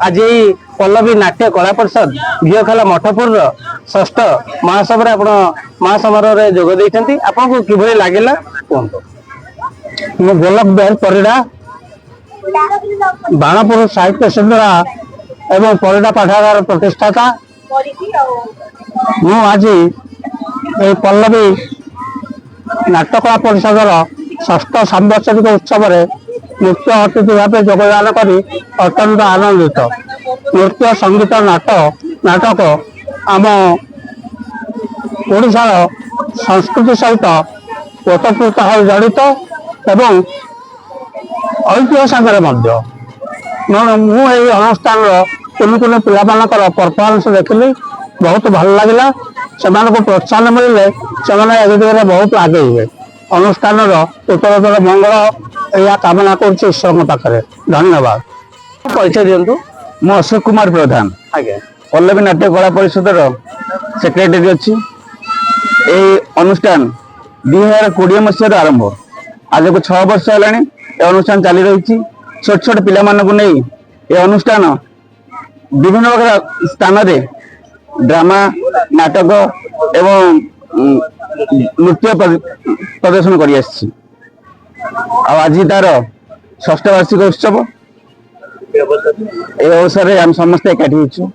आज पल्लवी नाट्य कला परिषद दिखला मठपुर षष्ठ महासभा आप महासमारोह जोग देते आपको किभली लगे कहतु। मु गोलक बेहल परिड़ा बाणपुर साहित्य संग्रह एवं परिड़ा पाठागार प्रतिष्ठाता मु आज पल्लवी नाट्यकला परिषदर षष्ठ सांवत्सरिक उत्सव मुख्य अतिथि भाव योगदान कर अत्यंत आनंदित। नृत्य संगीत नाटक आम ओडिशार संस्कृति सहित ओतप्रोत भाव जड़ित एवं ऐतिह्य सागर मुझे अनुष्ठान कुनि कुनि पिला परफॉर्मेंस देखिली बहुत भल लगे से प्रोत्साहन मिले से बहुत आगे अनुष्ठान उत्तरोत्तर मंगल या कामना कर ईश्वर पाखे धन्यवाद। परिचय दिंतु। मु अशोक कुमार प्रधान आज्ञा पल्लवी नाट्य कला परिषद सेक्रेटरी अच्छी। यही अनुष्ठान 2020 मसीह आरंभ आज को 6 वर्ष है अनुष्ठान चली रही। छोट छोट पिला नहीं ये अनुष्ठान विभिन्न प्रकार स्थान ड्रामा नाटक एवं नृत्य प्रदर्शन कर आज तार षष्ठ वार्षिक उत्सव ए अवसर में आम समस्त एकाठी।